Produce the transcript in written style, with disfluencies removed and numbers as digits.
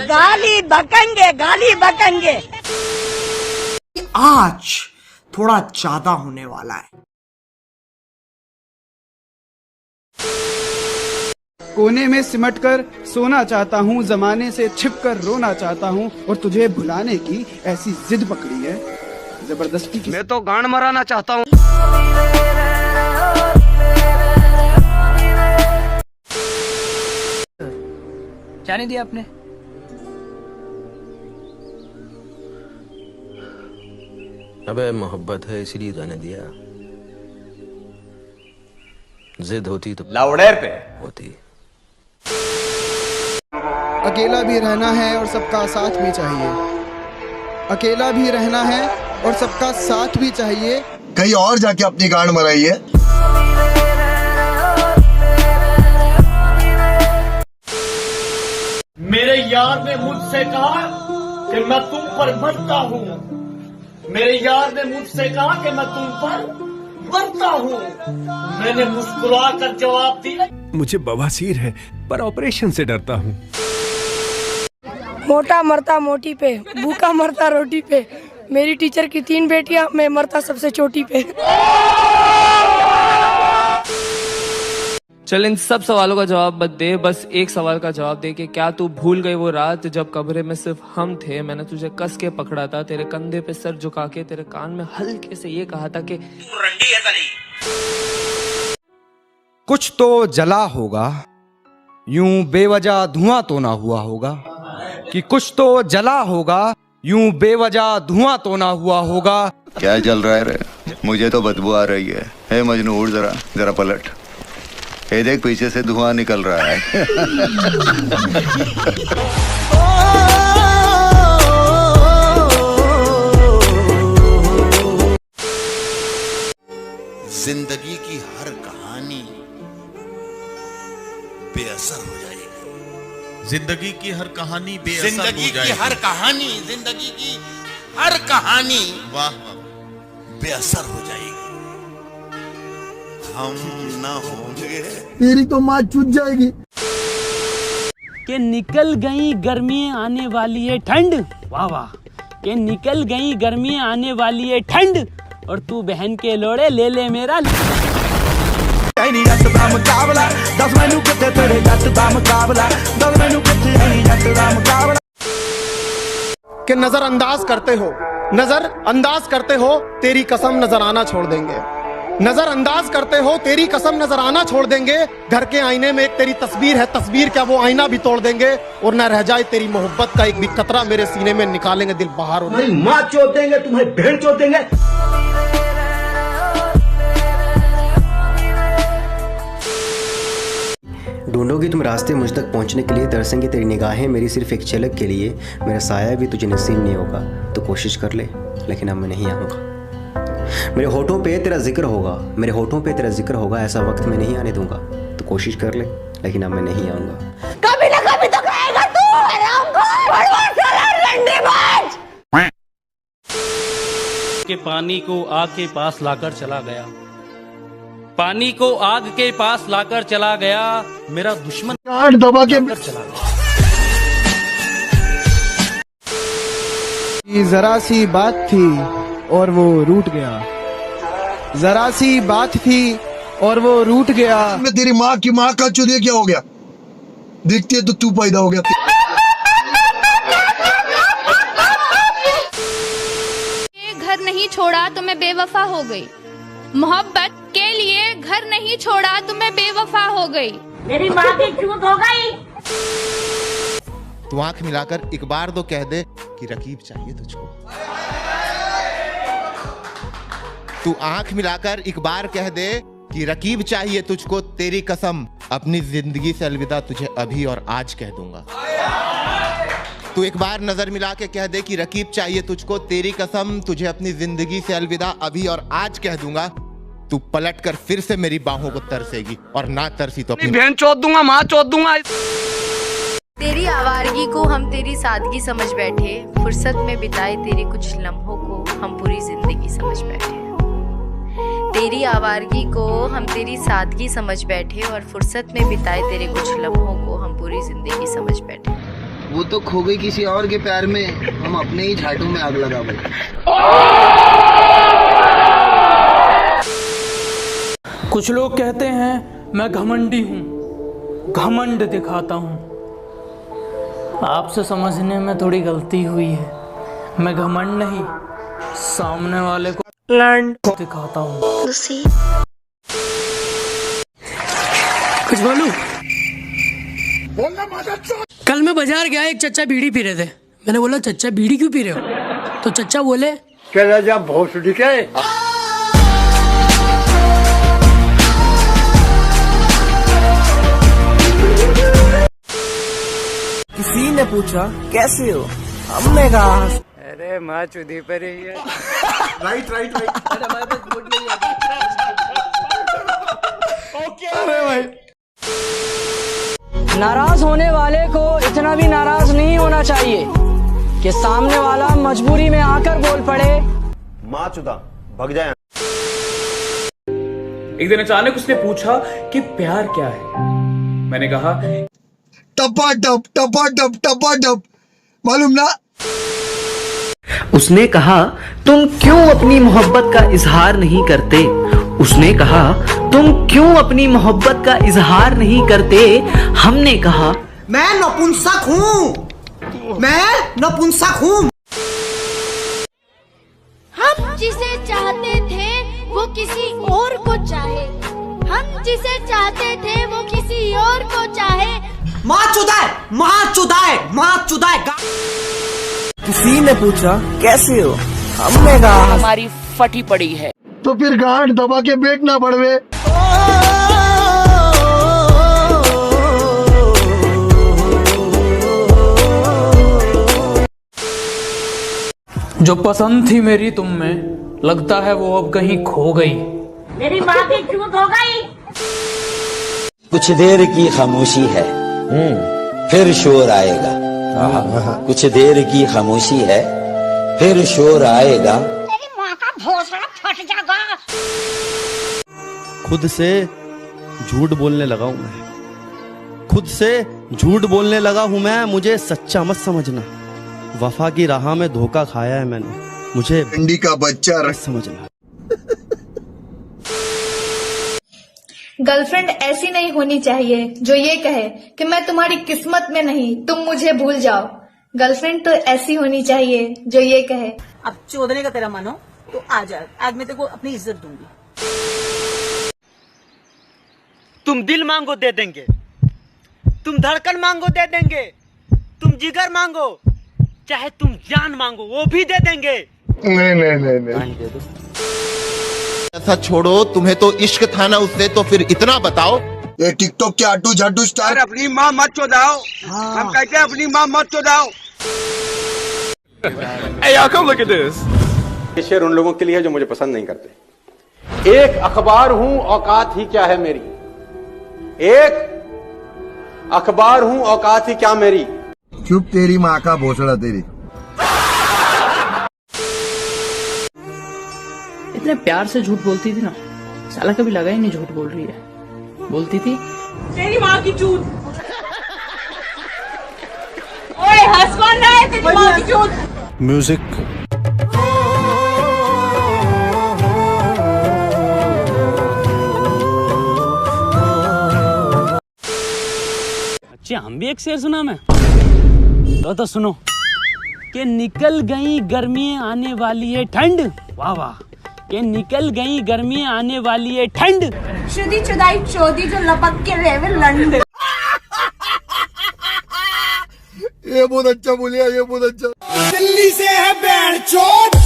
गाली बकेंगे, गाली बकेंगे। आज थोड़ा ज्यादा होने वाला है। कोने में सिमट कर सोना चाहता हूँ, जमाने से छिप कर रोना चाहता हूँ, और तुझे भुलाने की ऐसी जिद पकड़ी है जबरदस्ती की। मैं तो गांड मराना चाहता हूँ। क्या नहीं दिया आपने? अबे मोहब्बत है इसलिए जाने दिया, जिद होती तो लाउडेर पे होती। अकेला भी रहना है और सबका साथ भी चाहिए, अकेला भी रहना है और सबका साथ भी चाहिए। कहीं और जाके अपनी गांड मराई है। मेरे यार ने मुझसे कहा कि मैं तुम पर मरता हूँ। मेरे यार ने मुझसे कहा कि मैं तुम पर मरता हूँ। मैंने मुस्कुरा कर जवाब दिया, मुझे बवासीर है पर ऑपरेशन से डरता हूँ। मोटा मरता मोटी पे, भूखा मरता रोटी पे। मेरी टीचर की 3 बेटियां, मैं मरता सबसे चोटी पे। चल इन सब सवालों का जवाब मत दे, बस एक सवाल का जवाब दे कि क्या तू भूल गई वो रात जब कमरे में सिर्फ हम थे, मैंने तुझे कस के पकड़ा था, तेरे कंधे पे सर झुका के तेरे कान में हल्के से ये कहा था कि रंडी है तली। कुछ तो जला होगा, यूं बेवजह धुआं तो ना हुआ होगा, कि कुछ तो जला होगा, यूं बेवजह धुआं तो ना हुआ होगा। क्या जल रहा है रे? मुझे तो बदबू आ रही है। हे मजनू उठ जरा, जरा पलट। ये देख पीछे से धुआं निकल रहा है। जिंदगी की हर कहानी बेअसर हो जाएगी। जिंदगी की हर कहानी बेअसर जिंदगी हो जाएगी। की हर कहानी, जिंदगी की हर कहानी वाह बेअसर हो जाएगी। हम ना होंगे, तेरी तो माँ चुट जाएगी। कि निकल गई गर्मियां आने वाली है ठंड, वाह वाह, कि निकल गई गर्मियां आने वाली है ठंड, और तू बहन के लोड़े ले ले मेरा। कि नजरअंदाज करते हो, नजरअंदाज करते हो, तेरी कसम नजर आना छोड़ देंगे। नजरअंदाज करते हो, तेरी कसम नजर आना छोड़ देंगे। घर के आईने में एक तेरी तस्वीर है, तस्वीर क्या वो आईना भी तोड़ देंगे, और न रह जाए तेरी मोहब्बत का एक भी कतरा मेरे सीने में, निकालेंगे दिल बाहर। तुम्हारी माँ चोद देंगे, तुम्हारी बहन चोद देंगे। ढूंढोगी तुम रास्ते मुझ तक पहुंचने के लिए, तरसेंगी तेरी निगाहें मेरी सिर्फ एक झलक के लिए। मेरा साया भी तुझे नसीब नहीं होगा, तो कोशिश कर ले, लेकिन अब मैं नहीं आऊँगा। मेरे होठों पे तेरा जिक्र होगा, मेरे होठों पे तेरा जिक्र होगा, ऐसा वक्त मैं नहीं आने दूंगा, तो कोशिश कर ले, लेकिन अब मैं नहीं आऊँगा। कभी ना कभी तो कहेगा तू के पानी को आग के पास लाकर चला गया, पानी को आग के पास लाकर चला गया, मेरा दुश्मन दबा के चला गया। जरा सी बात थी और वो रूठ गया, जरा सी बात थी और वो रूठ गया। मैं तेरी माँ की माँ का चुदिया क्या हो गया? दिखती है तो तू पैदा हो गया। घर नहीं छोड़ा तो मैं बेवफा हो गई, मोहब्बत के लिए घर नहीं छोड़ा तो मैं बेवफा हो गई। मेरी माँ की चूत हो गई। तू आंख मिलाकर एक बार तो कह दे कि रकीब चाहिए तुझको। तू आंख मिलाकर एक बार कह दे कि रकीब चाहिए तुझको, तेरी कसम अपनी जिंदगी से अलविदा तुझे अभी और आज कह दूंगा। तू एक बार नजर मिला के कह दे कि रकीब चाहिए तुझको, तेरी कसम तुझे अपनी जिंदगी से अलविदा अभी और आज कह दूंगा। तू पलट कर फिर से मेरी बाहों को तरसेगी, और ना तरसी तो अपनी बहन चोद दूंगा, माँ चोद दूंगा। तेरी आवारगी को हम तेरी सादगी समझ बैठे, फुर्सत में बिताए तेरे कुछ लम्हों को हम पूरी जिंदगी समझ बैठे। तेरी आवारगी को हम तेरी सादगी समझ बैठे, और फुर्सत में बिताए तेरे कुछ लम्हों को हम पूरी जिंदगी समझ बैठे। वो तो खो गई किसी और के प्यार में, हम अपने ही झाटों में आग लगा बैठे। कुछ लोग कहते हैं मैं घमंडी हूँ, घमंड दिखाता हूँ। आपसे समझने में थोड़ी गलती हुई है। मैं घमंड नहीं, सामने वाले को लैंड दिखाता हूँ। कुछ बोलूं? कल मैं बाजार गया, एक चच्चा बीड़ी पी रहे थे। मैंने बोला चच्चा बीड़ी क्यों पी रहे हो? तो चच्चा बोले चला जा भोसड़ी के। किसी ने पूछा कैसे हो, हमने कहा अरे माँ चुदी पर ही है। Right right right. अरे भाई, नाराज होने वाले को इतना भी नाराज नहीं होना चाहिए कि सामने वाला मजबूरी में आकर बोल पड़े माँ चुदा भग जाए। एक दिन अचानक उसने पूछा कि प्यार क्या है। मैंने कहा टपा डप मालूम ना। उसने कहा तुम क्यों अपनी मोहब्बत का इजहार नहीं करते। उसने कहा तुम क्यों अपनी मोहब्बत का इजहार नहीं करते। हमने कहा मैं नपुंसक हूँ, मैं नपुंसक हूँ। हम जिसे चाहते थे वो किसी और को चाहे, हम जिसे चाहते थे वो किसी और को चाहे। माँ चुदाए, माँ चुदाए, माँ चुदाए। किसी ने पूछा कैसे हो, हमने कहा हमारी फटी पड़ी है। तो फिर गांठ दबा के बैठना पड़वे। जो पसंद थी मेरी तुम में, लगता है वो अब कहीं खो गई। मेरी माँ की चूत हो गई। कुछ देर की खामोशी है, फिर शोर आएगा। कुछ देर की खामोशी है, फिर शोर आएगा। तेरी माँ का भोसड़ा फट जाएगा। खुद से झूठ बोलने लगा हूं मैं, खुद से झूठ बोलने लगा हूं मैं। मुझे सच्चा मत समझना, वफा की राह में धोखा खाया है मैंने। मुझे भिंडी का बच्चा मत समझना। गर्लफ्रेंड ऐसी नहीं होनी चाहिए जो ये कहे कि मैं तुम्हारी किस्मत में नहीं, तुम मुझे भूल जाओ। गर्लफ्रेंड तो ऐसी होनी चाहिए जो ये कहे अब चोदने का तेरा मन हो तो आ जा, आज मैं तेरे को अपनी इज्जत दूंगी। तुम दिल मांगो दे देंगे, तुम धड़कन मांगो दे देंगे, तुम जिगर मांगो, चाहे तुम जान मांगो वो भी दे देंगे। नहीं। दे दो। ऐसा छोड़ो, तुम्हें तो इश्क था ना उससे, तो फिर इतना बताओ। ये टिकटॉक के आटू झाटू स्टार। अपनी माँ मत चोदाओ। हम कहते हैं अपनी माँ मत चोदाओ। Hey, y'all, come look at this. ये शेर उन लोगों के लिए है जो मुझे पसंद नहीं करते। एक अखबार हूं, औकात ही क्या है मेरी। एक अखबार हूं, औकात ही क्या मेरी। चुप तेरी माँ का भोसड़ा तेरी। इतने प्यार से झूठ बोलती थी ना, साला कभी लगा ही नहीं झूठ बोल रही है। बोलती थी तेरी माँ की चूत। ओए हंस कौन रहा है? तेरी माँ की चूत। म्यूजिक। अच्छा हम भी एक शेर सुना मैं, तो सुनो कि निकल गई गर्मियां आने वाली है ठंड। वाह वाह। कि निकल गई गर्मियां आने वाली है ठंड। शुदी चुदाई चोदी जो लपक के रेवे लंड। ये बहुत अच्छा बोलिया, ये बहुत अच्छा। दिल्ली से है बैंड चोट।